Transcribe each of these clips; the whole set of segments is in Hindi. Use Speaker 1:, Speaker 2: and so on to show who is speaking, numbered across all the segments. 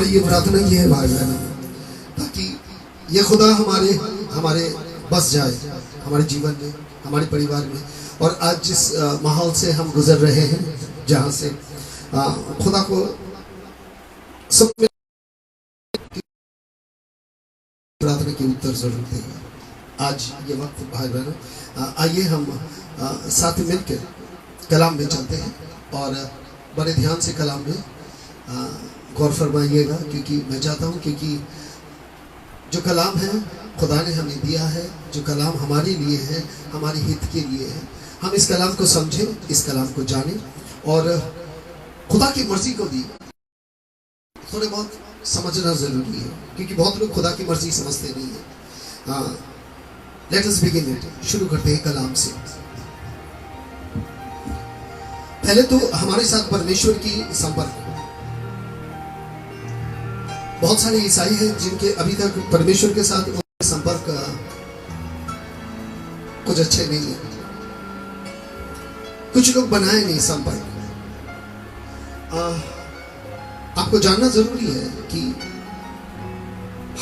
Speaker 1: हमारी ये प्रार्थना ये है भाई बहनों, ताकि ये खुदा हमारे बस जाए हमारे जीवन में, हमारे परिवार में। और आज जिस माहौल से हम गुजर रहे हैं, जहाँ से खुदा को सब प्रार्थना की उत्तर जरूर देगा। आज ये वक्त भाई बहनों, आइए हम साथ मिलकर कलाम में चलते हैं और बड़े ध्यान से कलाम में गौर फरमाइएगा, क्योंकि मैं चाहता हूँ, क्योंकि जो कलाम है खुदा ने हमें दिया है, जो कलाम हमारे लिए है, हमारे हित के लिए है, हम इस कलाम को समझें, इस कलाम को जानें और खुदा की मर्जी को भी थोड़े बहुत समझना जरूरी है, क्योंकि बहुत लोग खुदा की मर्जी समझते नहीं है। लेट अस बिगिन इट, शुरू करते हैं कलाम से। पहले तो हमारे साथ परमेश्वर की संपर्क। बहुत सारे ईसाई हैं जिनके अभी तक परमेश्वर के साथ संपर्क कुछ अच्छे नहीं है। कुछ लोग बनाए नहीं संपर्क। आपको जानना जरूरी है कि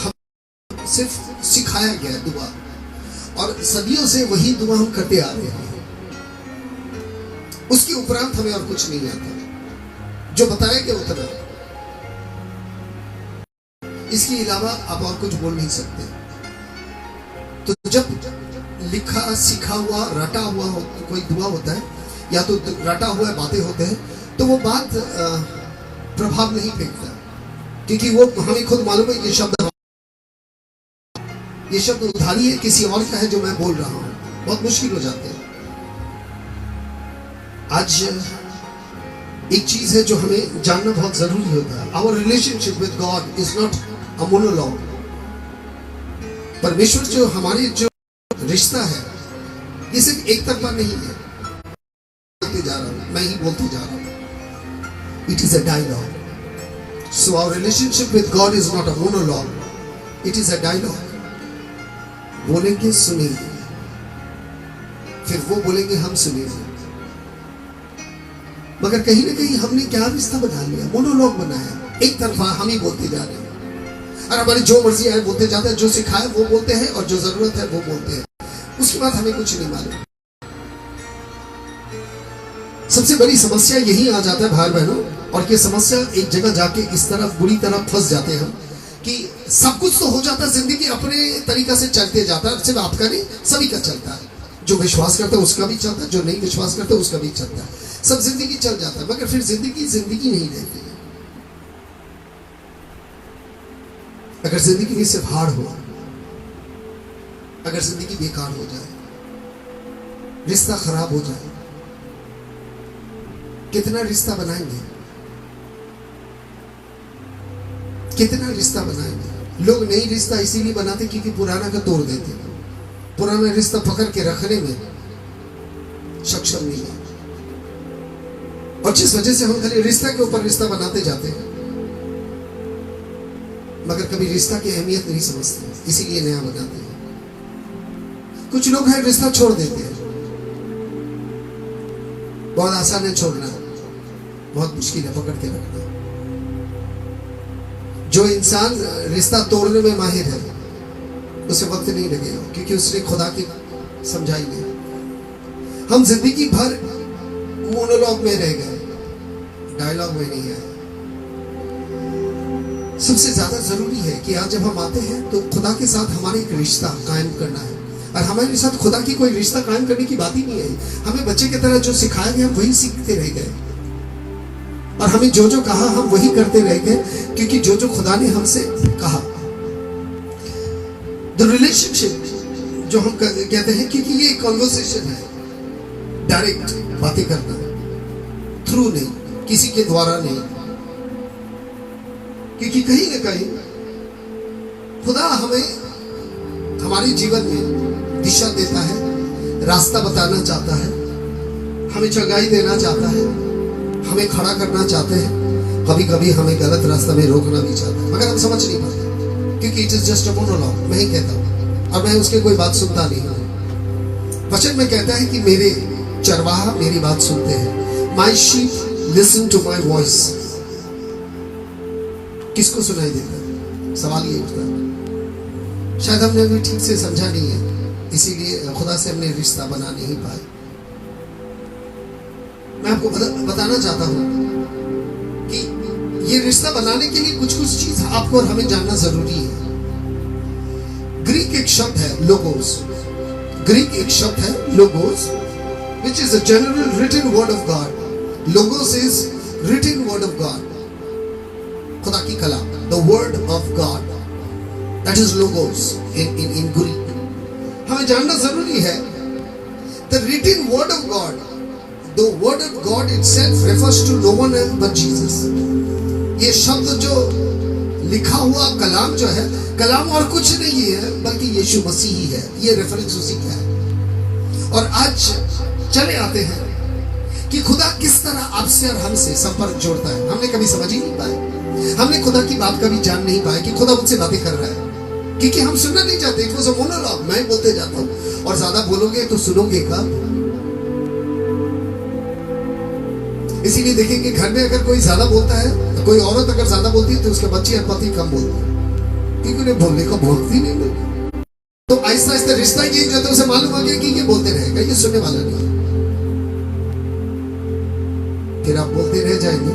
Speaker 1: हम सिर्फ सिखाया गया दुआ, और सदियों से वही दुआ हम करते आ रहे हैं। उसके उपरांत हमें और कुछ नहीं आता, जो बताया गया उतना। इसके अलावा आप और कुछ बोल नहीं सकते। तो जब लिखा सीखा हुआ रटा हुआ कोई दुआ होता है, या तो रटा हुआ बातें होते हैं, तो वो बात प्रभाव नहीं फेंकता, क्योंकि वो हमें खुद मालूम है ये शब्द उधारी है, किसी और का है जो मैं बोल रहा हूं। बहुत मुश्किल हो जाते हैं। आज एक चीज है जो हमें जानना बहुत जरूरी होता है। Our relationship with God is not a monologue. परमेश्वर जो हमारे जो रिश्ता है, ये सिर्फ एक तरफा नहीं है। बोलते जा रहा हूं, मैं ही बोलते जा रहा हूं। It is a dialogue. So our relationship with God is not a monologue, it is a dialogue. बोलेंगे, सुनेंगे, फिर वो बोलेंगे, हम सुनेंगे। मगर कहीं ना कहीं हमने क्या रिश्ता बना लिया, मोनोलॉग बनाया। एक तरफा हम ही बोलते जा रहे हैं, और हमारी जो मर्जी आए बोलते जाते हैं। जो सिखाए वो बोलते हैं, और जो जरूरत है वो बोलते हैं। उसके बाद हमें कुछ नहीं मालूम। सबसे बड़ी समस्या यही आ जाता है भाई बहनों, और ये समस्या एक जगह जाके इस तरफ बुरी तरह फंस जाते हैं हम, कि सब कुछ तो हो जाता है, जिंदगी अपने तरीका से चलते जाता है। सिर्फ आपका नहीं, सभी का चलता है। जो विश्वास करता है उसका भी चलता है, जो नहीं विश्वास करता उसका भी चलता है। सब जिंदगी चल जाता है, मगर फिर जिंदगी नहीं रहती है। अगर जिंदगी में सिर्फ हार हो, अगर जिंदगी बेकार हो जाए, रिश्ता खराब हो जाए, कितना रिश्ता बनाएंगे, कितना रिश्ता बनाएंगे। लोग नई रिश्ता इसीलिए बनाते क्योंकि पुराना का तोड़ देते। पुराना रिश्ता पकड़ के रखने में सक्षम नहीं है, और जिस वजह से हम खाली रिश्ता के ऊपर रिश्ता बनाते जाते हैं, मगर कभी रिश्ता की अहमियत नहीं समझते, इसीलिए नया बनाते हैं। कुछ लोग हैं रिश्ता छोड़ देते हैं। बहुत आसान है छोड़ना, बहुत मुश्किल है पकड़ के रखना। जो इंसान रिश्ता तोड़ने में माहिर है, उसे वक्त नहीं लगेगा, क्योंकि उसने खुदा की समझाई नहीं। हम जिंदगी भर मोनोलॉग में रह गए, डायलॉग में नहीं आए। सबसे ज्यादा जरूरी है कि आज जब हम आते हैं तो खुदा के साथ हमारे एक रिश्ता कायम करना है। और हमारे साथ खुदा की कोई रिश्ता कायम करने की बात ही नहीं आई। हमें बच्चे की तरह जो सिखाया गया हम वही सीखते रह गए, और हमें जो जो कहा हम वही करते रह गए, क्योंकि जो जो खुदा ने हमसे कहा। द रिलेशनशिप जो हम कहते हैं, क्योंकि ये कॉन्वर्सेशन है, डायरेक्ट बातें करना, थ्रू नहीं, किसी के द्वारा नहीं। क्योंकि कहीं ना कहीं खुदा हमें हमारे जीवन में दिशा देता है, रास्ता बताना चाहता है, हमें चंगाई देना चाहता है, हमें खड़ा करना चाहते हैं। कभी कभी हमें गलत रास्ता में रोकना भी चाहता है, मगर हम समझ नहीं पाते, क्योंकि it is just a monologue. मैं ही कहता हूँ और मैं उसकी कोई बात सुनता नहीं हूँ। वचन में कहता है कि मेरे चरवाहा मेरी बात सुनते हैं। My sheep listen to my voice. किसको सुनाई देता है? सवाल ये उठता है। शायद हमने अभी ठीक से समझा नहीं है, इसीलिए खुदा से हमने रिश्ता बना नहीं पाए। मैं आपको बताना चाहता हूं कि ये रिश्ता बनाने के लिए कुछ कुछ चीज आपको और हमें जानना जरूरी है। ग्रीक एक शब्द है लोगोस, ग्रीक एक शब्द है logos, which is a general written word of God. Logos is written word of God. खुदा की कलाम, the word of God. That is logos in Greek. हमें जानना जरूरी है the written word of God. The word of God itself refers to no one else but Jesus. ये शब्द जो लिखा हुआ कलाम जो है, कलाम और कुछ नहीं है बल्कि यीशु मसीह ही है। ये रेफरेंस उसी का है। और आज चले आते हैं कि खुदा किस तरह आपसे और हमसे संपर्क जोड़ता है। हमने कभी समझ ही नहीं पाए, हमने खुदा की बात कभी जान नहीं पाए कि खुदा मुझसे बातें कर रहा है, क्योंकि हम सुनना नहीं चाहते। इट वाज अ मोनोलॉग, मैं बोलते जाता हूं और ज्यादा बोलोगे तो सुनोगे कब? इसीलिए देखेंगे घर में अगर कोई ज्यादा बोलता है, तो कोई औरत अगर ज्यादा बोलती है तो उसके बच्चे और पति कम बोलते हैं, क्योंकि उन्हें बोलने का बोलती नहीं। तो आहिस्ता आहिस्ता रिश्ता ये जो है उसे मालूम आ गया कि ये बोलते रहेगा, ये सुनने वाला नहीं। फिर आप बोलते रह जाएंगे,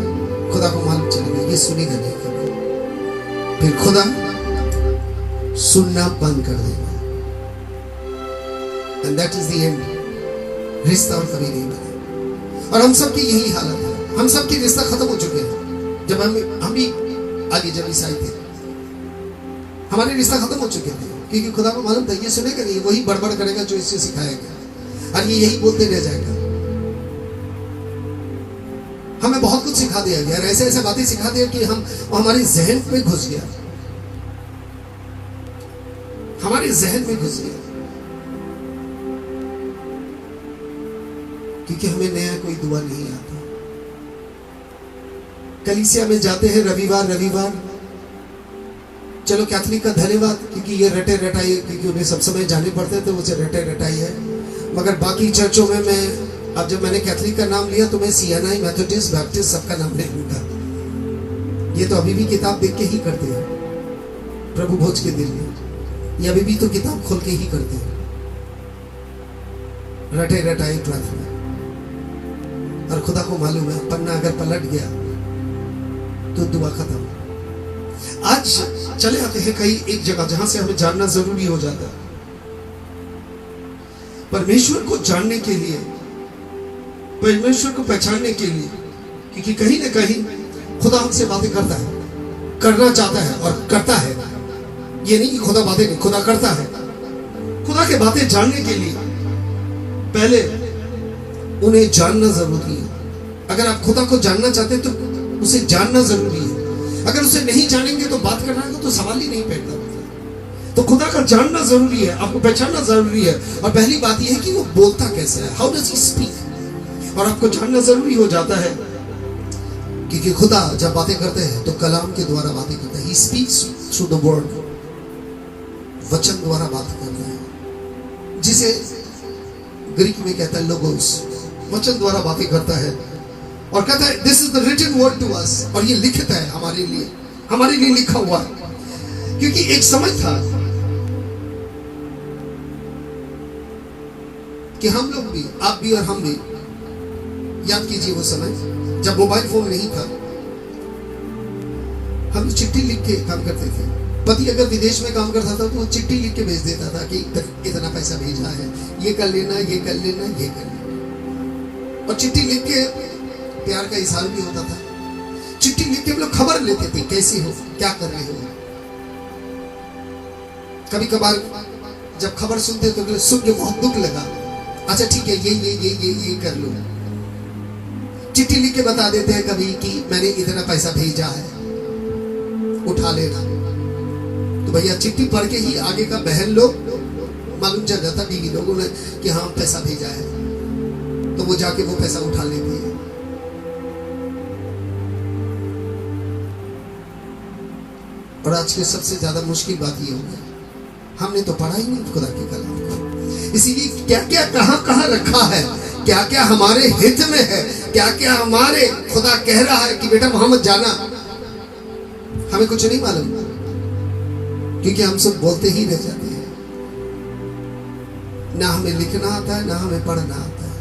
Speaker 1: खुदा को मालूम चलेगा ये सुनेगा नहीं कभी। फिर खुदा सुनना बंद कर देगा, and that is the end. रिश्ता और कभी नहीं बने। और हम सबकी यही हालत है, हम सबके रिश्ता खत्म हो चुके हैं। जब हम भी आगे जब ईसाई थे, हमारे रिश्ता खत्म हो चुके थे, क्योंकि खुदा को मालूम था ये सुनेगा नहीं, वही बड़बड़ करेगा जो इससे सिखाया गया, और ये यही बोलते रह जाएगा। हमें बहुत कुछ सिखा दिया गया, ऐसे ऐसे बातें सिखा दिया कि हम हमारे जहन में घुस गया, हमारे जहन में घुस गया, क्योंकि हमें नया कोई दुआ नहीं आता। कलीसिया में जाते हैं रविवार, चलो कैथोलिक का धन्यवाद, क्योंकि ये रटे रटाई, क्योंकि उन्हें सब समय जाने पड़ते हैं तो उसे रटे रटाई है। मगर बाकी चर्चों में मैं अब जब मैंने कैथोलिक का नाम लिया तो मैं सीएनआई, मेथोडिस्ट, बैप्टिस्ट सबका नाम ले लूंगा। ये तो अभी भी किताब देख के ही करते हैं, प्रभु भोज के दिन में ये अभी भी तो किताब खोल के ही करते हैं, रटे रटाई प्रार्थना। और खुदा को मालूम है पन्ना अगर पलट गया तो दुआ खत्म। आज चले आते हैं कहीं एक जगह जहां से हमें जानना जरूरी हो जाता है। परमेश्वर को जानने के लिए, परमेश्वर को पहचानने के लिए, क्योंकि कहीं ना कहीं खुदा हमसे बातें करता है, करना चाहता है और करता है। ये नहीं कि खुदा बातें नहीं, खुदा करता है। खुदा के बातें जानने के लिए पहले उन्हें जानना जरूरी है। अगर आप खुदा को जानना चाहते हैं तो उसे जानना जरूरी है। अगर उसे नहीं जानेंगे तो बात करना का तो सवाल ही नहीं पैदा। तो खुदा का जानना जरूरी है, आपको पहचानना जरूरी है। और पहली बात यह है कि वो बोलता कैसे है, हाउ डज ही स्पीक। और आपको जानना जरूरी हो जाता है क्योंकि खुदा जब बातें करते हैं तो कलाम के द्वारा बातें करते हैं। He speaks through the word, वचन द्वारा बात करते हैं, जिसे ग्रीक में कहता है लोगोस। वचन द्वारा बातें करता है और कहता है this is the written word to us. और ये लिखित है हमारे लिए लिखा हुआ है। क्योंकि एक समय था कि हम लोग भी, आप भी और हम भी, याद कीजिए वो समय जब मोबाइल फोन नहीं था, हम चिट्ठी लिख के काम करते थे। पति अगर विदेश में काम करता था तो वो चिट्ठी लिख के भेज देता था कि इतना पैसा भेजा है, ये कर लेना, ये कर लेना, ये कर लेना। और चिट्ठी लिख के प्यार का इजहार भी होता था। चिट्ठी लिख के हम लोग खबर लेते थे, कैसे हो, क्या कर रहे हो। कभी कभार जब खबर सुनते तो सुन के बहुत दुख लगा, अच्छा ठीक है ये कर लो। चिट्ठी लिख के बता देते हैं कभी कि मैंने इतना पैसा भेजा है, उठा लेना। तो भैया चिट्ठी पढ़ के ही आगे का बहन लोग मालूम चल जाता, बीवी लोगों ने कि हाँ पैसा भेजा है, तो वो जाके वो पैसा उठा लेती है। और आज की सबसे ज्यादा मुश्किल बात ये हो गई, हमने तो पढ़ा ही नहीं खुदा के कलाम को। इसीलिए क्या क्या कहाँ रखा है, क्या क्या हमारे हित में है, क्या क्या हमारे खुदा कह रहा है कि बेटा वहां मत जाना। हमें कुछ नहीं मालूम, क्योंकि हम सब बोलते ही रह जाते हैं। ना हमें लिखना आता है, ना हमें पढ़ना आता है।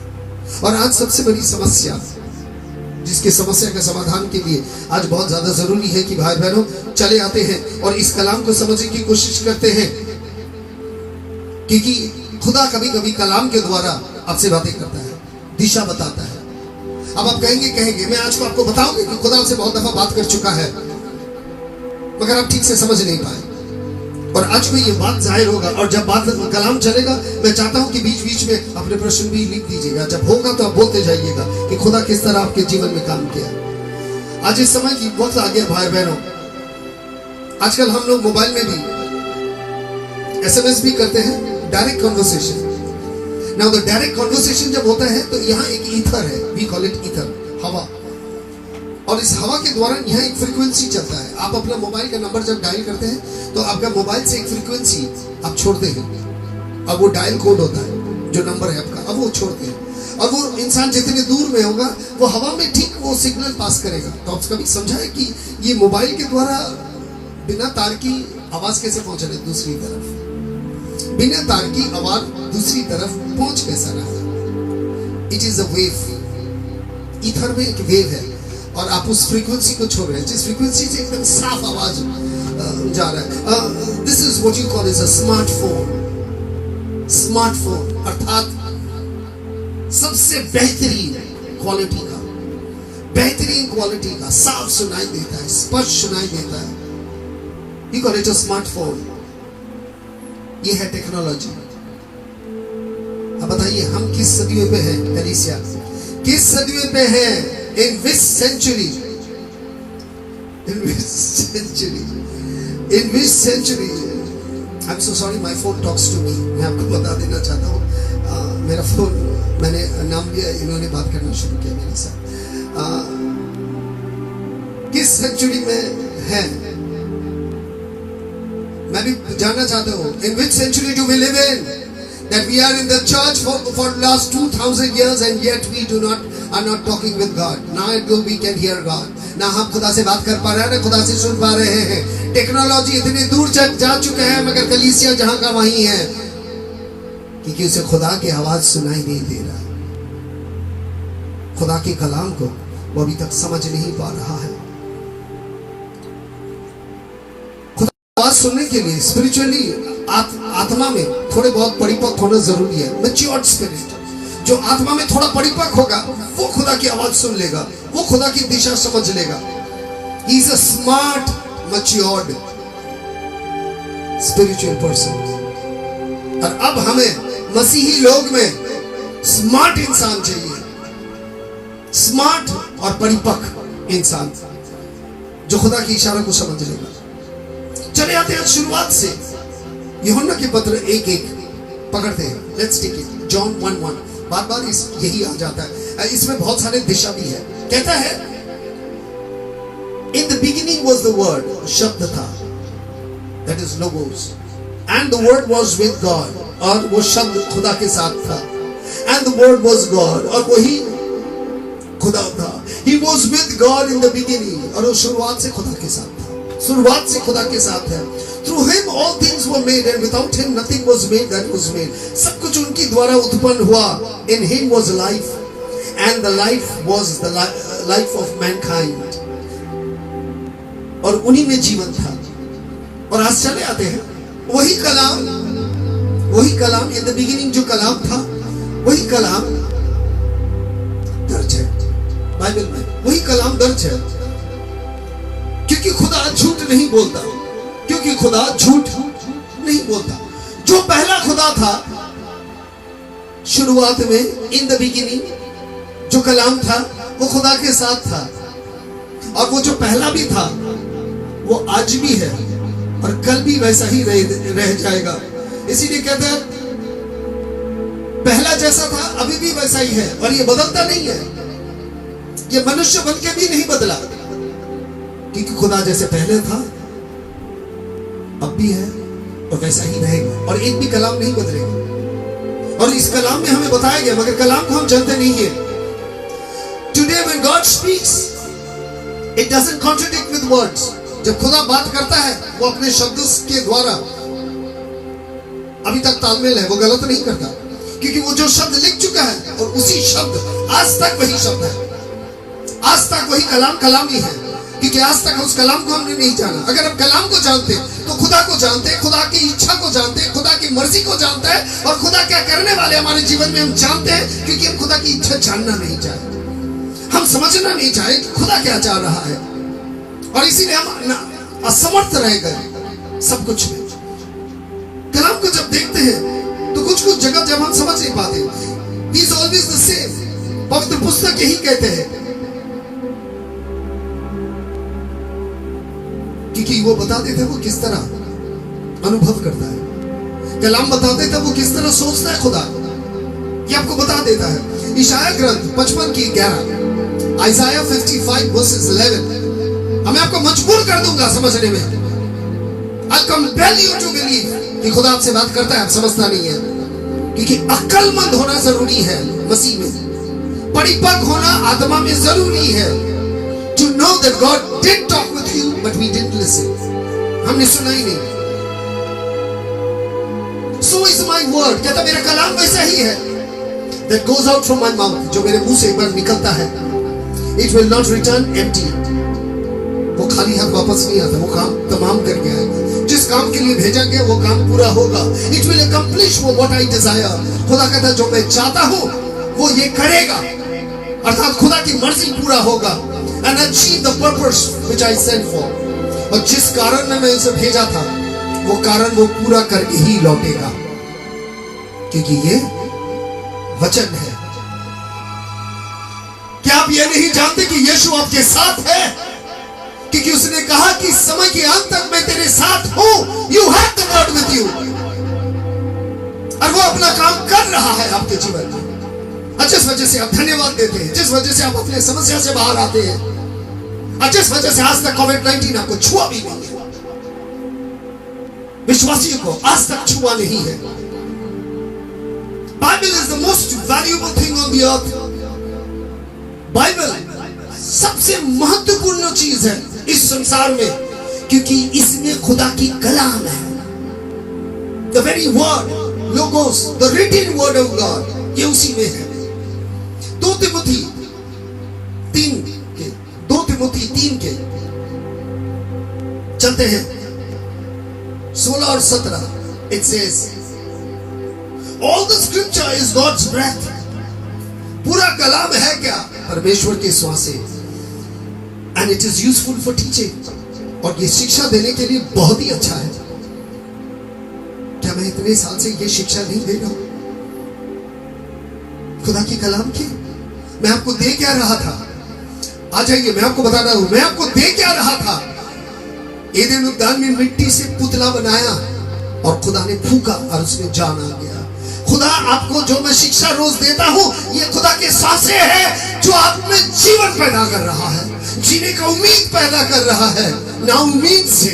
Speaker 1: और आज सबसे बड़ी समस्या, जिसके समस्या के समाधान के लिए आज बहुत ज्यादा जरूरी है कि भाई बहनों चले आते हैं और इस कलाम को समझने की कोशिश करते हैं, क्योंकि खुदा कभी कभी कलाम के द्वारा आपसे बातें करता है, दिशा बताता है। अब आप कहेंगे मैं आज को आपको बताऊंगी कि खुदा आपसे बहुत दफा बात कर चुका है, मगर आप ठीक से समझ नहीं पाए। और आज में ये बात जाहिर होगा, और जब बात कलाम चलेगा, मैं चाहता हूं कि बीच बीच में अपने प्रश्न भी लिख दीजिएगा। जब होगा तो आप बोलते जाइएगा कि खुदा किस तरह आपके जीवन में काम किया। आज इस समय की वक्त आ गया भाई बहनों, आजकल हम लोग मोबाइल में भी SMS भी करते हैं, direct conversation. Now the direct conversation जब होता है तो यहाँ एक ईथर है, वी कॉल इट ईथर, हवा। और इस हवा के द्वारा यहाँ एक फ्रीक्वेंसी चलता है। आप अपना मोबाइल का नंबर जब डायल करते हैं तो आपका मोबाइल से एक फ्रीक्वेंसी आप छोड़ते हैं, अब वो डायल कोड होता है जो नंबर है आपका, अब वो छोड़ते हैं। और वो इंसान जितने दूर में होगा वो हवा में ठीक वो सिग्नल पास करेगा। तो आप कभी समझा है कि ये मोबाइल के द्वारा बिना तार की आवाज कैसे पहुंच रही दूसरी तरफ, बिना तार की आवाज दूसरी तरफ पहुंच कैसा रहा? It is a wave. Ether में एक वेव है और आप उस फ्रीक्वेंसी को छोड़ रहे हैं, जिस फ्रीक्वेंसी से एकदम साफ आवाज जा रहा है। This is what you call is a smartphone. Smartphone अर्थात सबसे बेहतरीन क्वालिटी का साफ सुनाई देता है, स्पष्ट सुनाई देता है। You call it a smartphone. ये है टेक्नोलॉजी। अब बताइए हम किस सदी पे हैं? कलीसिया किस सदी पे हैं? In which century? In which century? In which century? I'm so sorry, my phone talks to me. मैं आपको बता देना चाहता हूँ, मेरा फोन, मैंने नाम लिया, इन्होंने बात करना शुरू किया मेरे साथ। किस सेंचुरी में है? मैं भी जानना चाहता हूँ। In which century do we live in? That we are in the church for last 2000 years and yet we are not talking with God. Now we can hear God. ना हम खुदा से बात कर पा रहे हैं, ना खुदा से सुन पा रहे हैं। टेक्नोलॉजी इतनी दूर जा चुका है, मगर कलीसिया जहां का वहीं है, क्योंकि उसे खुदा की आवाज सुनाई नहीं दे रहा। खुदा के कलाम को वो अभी तक समझ नहीं पा रहा है। खुदा की आवाज सुनने के लिए स्पिरिचुअली आत्मा में थोड़े बहुत परिपक्व होना जरूरी है। मैच्योर्ड स्पिरिट, जो आत्मा में थोड़ा परिपक्व होगा वो खुदा की आवाज सुन लेगा, वो खुदा की दिशा समझ लेगा। He is a smart matured spiritual person. और अब हमें मसीही लोग में स्मार्ट इंसान चाहिए, स्मार्ट और परिपक्व इंसान जो खुदा की इशारा को समझ लेगा। चले आते हैं शुरुआत से, यूहन्ना के पत्र 1:1 पकड़ते हैं। Let's take it. जॉन 1:1 बार बार यही आ जाता है, इसमें बहुत सारे दिशा भी है। कहता है in the beginning was the word, शब्द था, that is logos, and the word was with God, और वो शब्द खुदा के साथ था। And the word was God, और वही खुदा था। He was with God in the beginning, और वो शुरुआत से खुदा के साथ था, शुरुआत से खुदा के साथ है। Through him all things were made and without him nothing was made that was made. सब कुछ उनकी द्वारा उत्पन्न हुआ। In him was life and the life was the life of mankind. और उन्हीं में जीवन था। और आज चले आते हैं वही कलाम in the beginning जो कलाम था, वही कलाम दर्ज है बाइबल में, वही कलाम दर्ज है। क्योंकि खुदा झूठ नहीं बोलता, क्योंकि खुदा झूठ नहीं बोलता। जो पहला खुदा था शुरुआत में, इन द बिगिनिंग, जो कलाम था वो खुदा के साथ था, और वो जो पहला भी था वो आज भी है और कल भी वैसा ही रह जाएगा। इसीलिए कहते हैं पहला जैसा था अभी भी वैसा ही है, और ये बदलता नहीं है। ये मनुष्य बन के भी नहीं बदला, क्योंकि खुदा जैसे पहले था अब भी है और वैसा ही रहेगा, और एक भी कलाम नहीं बदलेगा। और इस कलाम में हमें बताया गया, मगर कलाम को हम जानते नहीं है। Today when God speaks, it doesn't contradict with words. जब खुदा बात करता है वो अपने शब्दों के द्वारा अभी तक तालमेल है, वो गलत नहीं करता, क्योंकि वो जो शब्द लिख चुका है और उसी शब्द आज तक वही शब्द है, आज तक वही कलाम ही है, क्योंकि आज तक उस कलाम को हमने नहीं जाना। अगर हम कलाम को जानते तो खुदा को जानते, खुदा की इच्छा को जानते, खुदा की मर्जी को जानते हैं, और खुदा क्या करने वाले हमारे जीवन में हम जानते हैं, क्योंकि हम खुदा की इच्छा जानना नहीं चाहते, हम समझना नहीं चाहे कि खुदा क्या चाह रहा है, और इसीलिए हम असमर्थ रह गए सब कुछ में। कलाम को जब देखते हैं तो कुछ कुछ जगह जब हम समझ नहीं पाते, He is always the same। पवित्र पुस्तक यही कहते हैं, क्योंकि वो बता देते वो किस तरह अनुभव करता है, कलाम बता देता वो किस तरह सोचता है खुदा, ये आपको बता देता है। इशाया ग्रंथ 55 की 11, आइज़ाया 55 वर्सेस 11, मैं आपको मजबूर कर दूंगा समझने में। I'll compel you to believe कि खुदा आपसे बात करता है, आप समझता नहीं है, क्योंकि अक्लमंद होना जरूरी है मसीह में, परिपक्व होना आत्मा में जरूरी है। To know that God did talk with you, but we didn't listen। हमने सुना ही नहीं। So is my word, कहता मेरा कलाम वैसा ही है, that goes out from my mouth, जो मेरे मुंह से एक बार निकलता है, it will not return empty। वो खाली हाथ वापस नहीं आता, वो काम तमाम करके आएगा, जिस काम के लिए भेजा गया वो काम पूरा होगा। It will accomplish what I desire। खुदा कहता जो मैं चाहता हूँ वो ये करेगा, अर्थात खुदा की मर्जी पूरा होगा, and achieve the purpose which I sent for। और जिस कारण में मैं उसे भेजा था वो कारण वो पूरा करके ही लौटेगा, क्योंकि ये वचन है। क्या आप ये नहीं जानते कि यीशु आपके साथ है, क्योंकि उसने कहा कि समय के अंत तक मैं तेरे साथ हूं। You have the Lord with you। और वो अपना काम कर रहा है आपके जीवन में, जिस वजह से आप धन्यवाद देते हैं, जिस वजह से आप अपने समस्या से बाहर आते हैं, और जिस वजह से आज तक कोविड-19 आपको छुआ भी नहीं है, विश्वासियों को आज तक छुआ नहीं है। Bible is the most valuable thing on the earth. Bible सबसे महत्वपूर्ण चीज है इस संसार में, क्योंकि इसमें खुदा की कलाम है। The very word, logos, the written word of God, ये उसी में है। 2 तिमोथी 3 के चलते हैं 16 और 17। It says, all the scripture is God's breath। पूरा कलाम है क्या? परमेश्वर के श्वास से। And it is useful for teaching। और ये शिक्षा देने के लिए बहुत ही अच्छा है। क्या मैं इतने साल से ये शिक्षा नहीं दे रहा हूं खुदा की कलाम की? मैं आपको दे क्या रहा था? आ जाइए, मैं आपको बता रहा हूं, मैं आपको दे क्या रहा था। एदेन उद्यान में मिट्टी से पुतला बनाया और खुदा ने फूका और उसमें जान आ गया। खुदा आपको जो मैं शिक्षा रोज देता हूं, ये खुदा के सांसें हैं जो आप में जीवन पैदा कर रहा है, जीने का उम्मीद पैदा कर रहा है। ना उम्मीद से,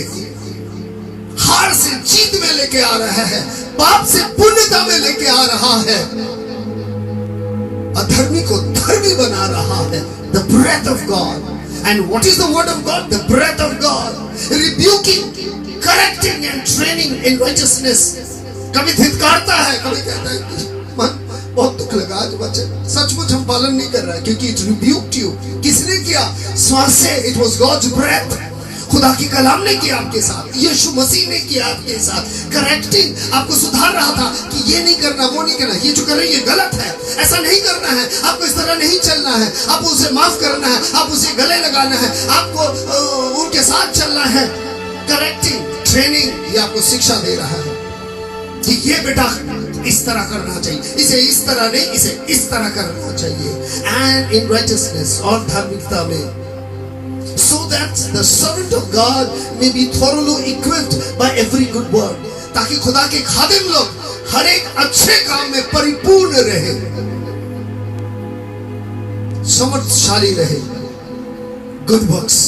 Speaker 1: हार से जीत में लेके आ रहा है, पाप से पुण्यता में लेके आ रहा है, अधर्मी को धर्मी बना रहा है। The breath of God। And what is the word of God? The breath of God, rebuking, correcting and training in righteousness। कभी धिक्कारता है, कभी कहता है कि मन बहुत दुख लगा आज वचन सचमुच हम पालन नहीं कर रहा है, क्योंकि it rebuked you। किसने किया? श्वास से। It was God's breath। खुदा की कलाम ने किया आपके साथ, यीशु मसीह ने किया आपके साथ। करेक्टिंग, आपको सुधार रहा था कि ये नहीं करना, वो नहीं करना, ये जो कर रहे हैं ये गलत है, ऐसा नहीं करना है, आपको इस तरह नहीं चलना है, आपको उसे माफ करना है, आप उसे गले लगाना है, आपको उनके साथ चलना है। करेक्टिंग, ट्रेनिंग, ये आपको शिक्षा दे रहा है कि ये बेटा इस तरह करना चाहिए, इसे इस तरह नहीं, इसे इस तरह करना चाहिए। एंड इन राइटियसनेस, और धार्मिकता में, so that the servant of God may be thoroughly equipped by every good work। ताकि खुदा के खादिम लोग हर एक अच्छे काम में परिपूर्ण रहे, समर्थशाली रहे। Good works,